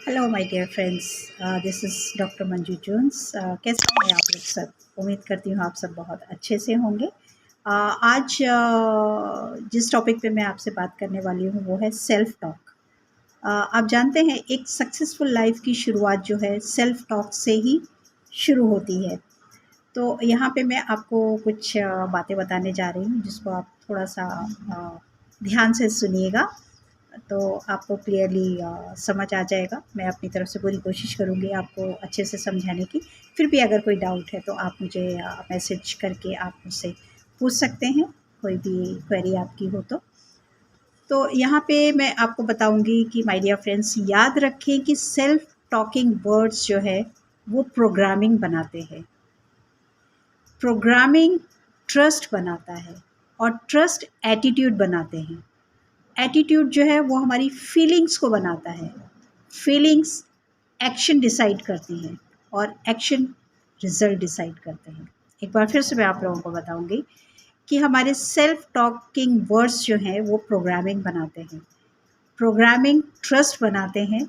Hello my dear friends, this is doctor Manju Jones. कैसे हैं आप लोग सब? उम्मीद करती हूँ आप सब बहुत अच्छे से होंगे। आज जिस टॉपिक पे मैं आपसे बात करने वाली हूँ वो है सेल्फ टॉक। आप जानते हैं एक सक्सेसफुल लाइफ की शुरुआत जो है सेल्फ टॉक से ही शुरू होती है। तो यहाँ पे मैं आपको कुछ बातें बताने जा रही हूँ जिसको आप थोड़ा सा ध्यान से सुनिएगा, तो आपको क्लियरली समझ आ जाएगा। मैं अपनी तरफ से पूरी कोशिश करूँगी आपको अच्छे से समझाने की। फिर भी अगर कोई डाउट है तो आप मुझे मैसेज करके आप मुझसे पूछ सकते हैं, कोई भी क्वेरी आपकी हो तो यहाँ पे मैं आपको बताऊँगी कि माय डियर फ्रेंड्स, याद रखें कि सेल्फ टॉकिंग वर्ड्स जो है वो प्रोग्रामिंग बनाते हैं। प्रोग्रामिंग ट्रस्ट बनाता है और ट्रस्ट एटीट्यूड बनाते हैं। एटीट्यूड जो है वो हमारी फीलिंग्स को बनाता है। फीलिंग्स एक्शन डिसाइड करती हैं और एक्शन रिजल्ट डिसाइड करते हैं। एक बार फिर से मैं आप लोगों को बताऊंगी कि हमारे सेल्फ टॉकिंग वर्ड्स जो हैं वो प्रोग्रामिंग बनाते हैं। प्रोग्रामिंग ट्रस्ट बनाते हैं।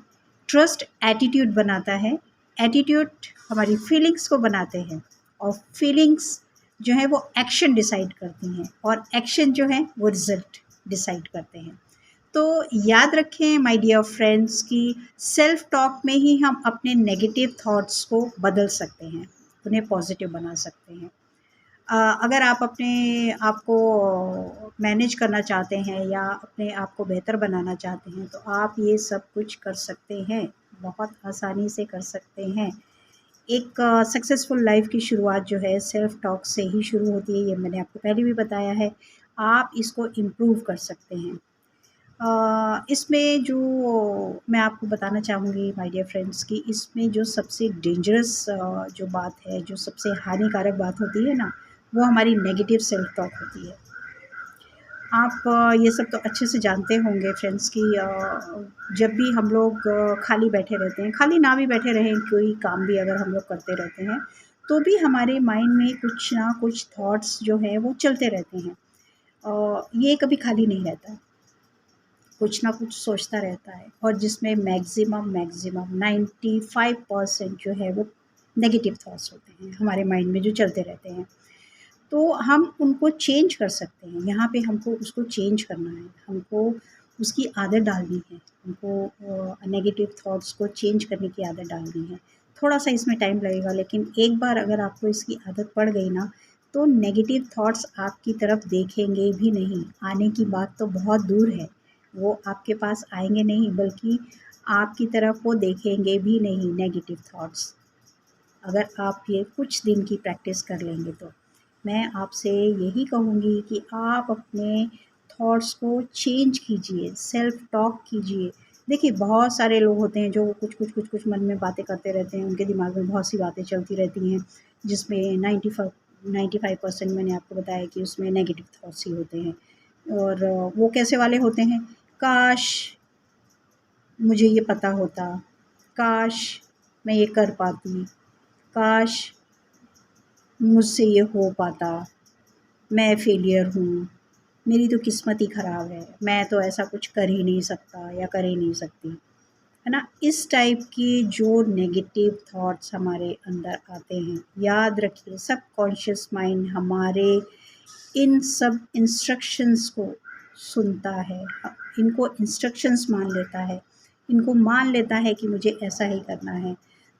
ट्रस्ट एटीट्यूड बनाता है। एटीट्यूड हमारी फीलिंग्स को बनाते हैं और फीलिंग्स जो है वो एक्शन डिसाइड करती हैं और एक्शन जो है वो रिजल्ट डिसाइड करते हैं। तो याद रखें माय डियर फ्रेंड्स कि सेल्फ टॉक में ही हम अपने नेगेटिव थॉट्स को बदल सकते हैं, उन्हें पॉजिटिव बना सकते हैं। अगर आप अपने आप को मैनेज करना चाहते हैं या अपने आप को बेहतर बनाना चाहते हैं तो आप ये सब कुछ कर सकते हैं, बहुत आसानी से कर सकते हैं। एक सक्सेसफुल लाइफ की शुरुआत जो है सेल्फ टॉक से ही शुरू होती है, ये मैंने आपको पहले भी बताया है। आप इसको इम्प्रूव कर सकते हैं। इसमें जो मैं आपको बताना चाहूँगी माय डियर फ्रेंड्स कि इसमें जो सबसे डेंजरस जो बात है, जो सबसे हानिकारक बात होती है ना, वो हमारी नेगेटिव सेल्फ टॉक होती है। आप ये सब तो अच्छे से जानते होंगे फ्रेंड्स कि जब भी हम लोग खाली बैठे रहते हैं, खाली ना भी बैठे रहें, कोई काम भी अगर हम लोग करते रहते हैं, तो भी हमारे माइंड में कुछ ना कुछ थॉट्स जो हैं वो चलते रहते हैं। ये कभी खाली नहीं रहता, कुछ ना कुछ सोचता रहता है और जिसमें मैक्सिमम 95% जो है वो नेगेटिव थॉट्स होते हैं हमारे माइंड में जो चलते रहते हैं। तो हम उनको चेंज कर सकते हैं, यहाँ पे हमको उसको चेंज करना है, हमको उसकी आदत डालनी है, हमको नेगेटिव थॉट्स को चेंज करने की आदत डालनी है। थोड़ा सा इसमें टाइम लगेगा लेकिन एक बार अगर आपको इसकी आदत पड़ गई ना, तो नेगेटिव थॉट्स आपकी तरफ देखेंगे भी नहीं। आने की बात तो बहुत दूर है, वो आपके पास आएंगे नहीं, बल्कि आपकी तरफ वो देखेंगे भी नहीं नेगेटिव थॉट्स। अगर आप ये कुछ दिन की प्रैक्टिस कर लेंगे तो मैं आपसे यही कहूँगी कि आप अपने थॉट्स को चेंज कीजिए, सेल्फ टॉक कीजिए। देखिए बहुत सारे लोग होते हैं जो कुछ मन में बातें करते रहते हैं, उनके दिमाग में बहुत सी बातें चलती रहती हैं जिसमें 95% मैंने आपको बताया कि उसमें नेगेटिव थॉट्स ही होते हैं। और वो कैसे वाले होते हैं? काश मुझे ये पता होता, काश मैं ये कर पाती, काश मुझसे ये हो पाता, मैं फेलियर हूँ, मेरी तो किस्मत ही ख़राब है, मैं तो ऐसा कुछ कर ही नहीं सकता या कर ही नहीं सकती, है ना? इस टाइप की जो नेगेटिव थॉट्स हमारे अंदर आते हैं, याद रखिए सबकॉन्शियस माइंड हमारे इन सब इंस्ट्रक्शंस को सुनता है, इनको इंस्ट्रक्शंस मान लेता है, इनको मान लेता है कि मुझे ऐसा ही करना है।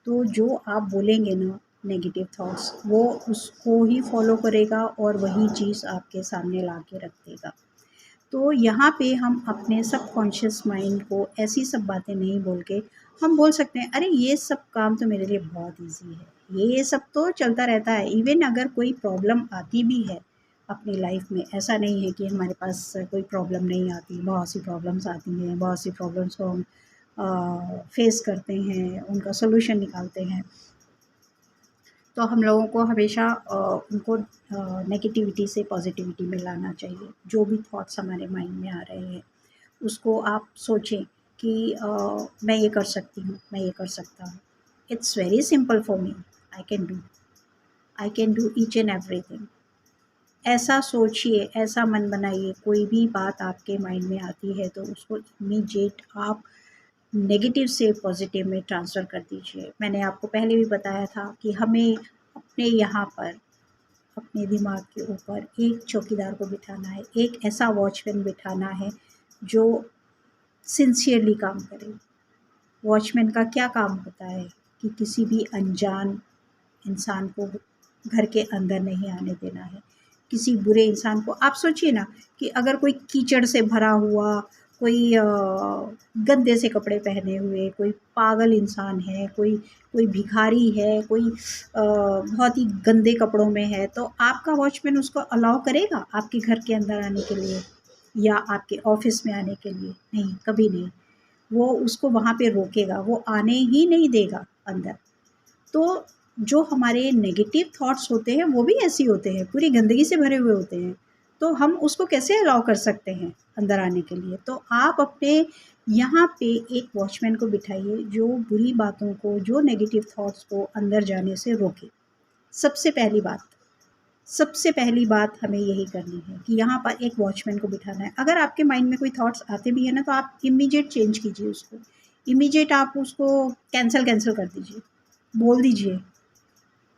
तो जो आप बोलेंगे ना नेगेटिव थॉट्स, वो उसको ही फॉलो करेगा और वही चीज़ आपके सामने ला के रख देगा। तो यहाँ पे हम अपने सबकॉन्शियस माइंड को ऐसी सब बातें नहीं बोल के हम बोल सकते हैं, अरे ये सब काम तो मेरे लिए बहुत ईज़ी है, ये सब तो चलता रहता है। इवन अगर कोई प्रॉब्लम आती भी है अपनी लाइफ में, ऐसा नहीं है कि हमारे पास कोई प्रॉब्लम नहीं आती, बहुत सी प्रॉब्लम्स आती हैं, बहुत सी प्रॉब्लम्स को हम फेस करते हैं, उनका सॉल्यूशन निकालते हैं। तो हम लोगों को हमेशा उनको नेगेटिविटी से पॉजिटिविटी में लाना चाहिए। जो भी थॉट्स हमारे माइंड में आ रहे हैं उसको आप सोचें कि मैं ये कर सकती हूँ, मैं ये कर सकता हूँ। It's very simple for me, I can do, I can do each and everything. ऐसा सोचिए, ऐसा मन बनाइए, कोई भी बात आपके माइंड में आती है तो उसको इमीडिएट आप नेगेटिव से पॉजिटिव में ट्रांसफ़र कर दीजिए। मैंने आपको पहले भी बताया था कि हमें अपने यहाँ पर अपने दिमाग के ऊपर एक चौकीदार को बिठाना है, एक ऐसा वॉचमैन बिठाना है जो सिंसियरली काम करे। वॉचमैन का क्या काम होता है कि किसी भी अनजान इंसान को घर के अंदर नहीं आने देना है। किसी बुरे इंसान को आप सोचिए ना कि अगर कोई कीचड़ से भरा हुआ, कोई गंदे से कपड़े पहने हुए, कोई पागल इंसान है, कोई कोई भिखारी है, कोई बहुत ही गंदे कपड़ों में है, तो आपका वॉचमैन उसको अलाउ करेगा आपके घर के अंदर आने के लिए या आपके ऑफ़िस में आने के लिए? नहीं, कभी नहीं। वो उसको वहाँ पे रोकेगा, वो आने ही नहीं देगा अंदर। तो जो हमारे नेगेटिव थॉट्स होते हैं वो भी ऐसे ही होते हैं, पूरी गंदगी से भरे हुए होते हैं। तो हम उसको कैसे अलाउ कर सकते हैं अंदर आने के लिए? तो आप अपने यहाँ पे एक वॉचमैन को बिठाइए जो बुरी बातों को, जो नेगेटिव थॉट्स को अंदर जाने से रोके। सबसे पहली बात, सबसे पहली बात हमें यही करनी है कि यहाँ पर एक वॉचमैन को बिठाना है। अगर आपके माइंड में कोई थॉट्स आते भी हैं ना, तो आप इमीडिएट चेंज कीजिए उसको। इमीडिएट आप उसको कैंसल कर दीजिए। बोल दीजिए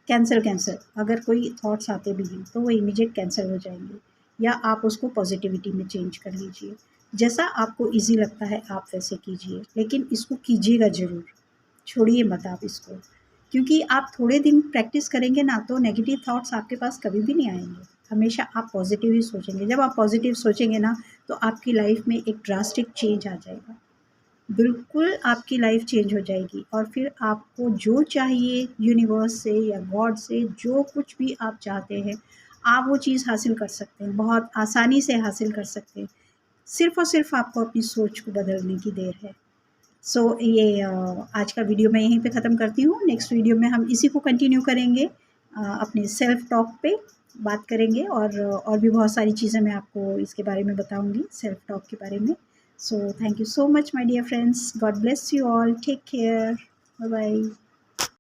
कैंसल कैंसल। अगर कोई थॉट्स आते भी हैं तो वो इमीडिएट कैंसल हो जाएंगे, या आप उसको पॉजिटिविटी में चेंज कर लीजिए। जैसा आपको इजी लगता है आप वैसे कीजिए, लेकिन इसको कीजिएगा ज़रूर, छोड़िए मत आप इसको। क्योंकि आप थोड़े दिन प्रैक्टिस करेंगे ना तो नेगेटिव थॉट्स आपके पास कभी भी नहीं आएंगे। हमेशा आप पॉजिटिव ही सोचेंगे। जब आप पॉजिटिव सोचेंगे ना तो आपकी लाइफ में एक ड्रास्टिक चेंज आ जाएगा। बिल्कुल आपकी लाइफ चेंज हो जाएगी, और फिर आपको जो चाहिए यूनिवर्स से या गॉड से, जो कुछ भी आप चाहते हैं आप वो चीज़ हासिल कर सकते हैं, बहुत आसानी से हासिल कर सकते हैं। सिर्फ़ और सिर्फ़ आपको अपनी सोच को बदलने की देर है। सो ये आज का वीडियो मैं यहीं पे ख़त्म करती हूँ। नेक्स्ट वीडियो में हम इसी को कंटिन्यू करेंगे, अपने सेल्फ टॉक पे बात करेंगे, और भी बहुत सारी चीज़ें मैं आपको इसके बारे में बताऊँगी, सेल्फ टॉक के बारे में। So thank you so much, my dear friends. God bless you all. Take care. Bye bye.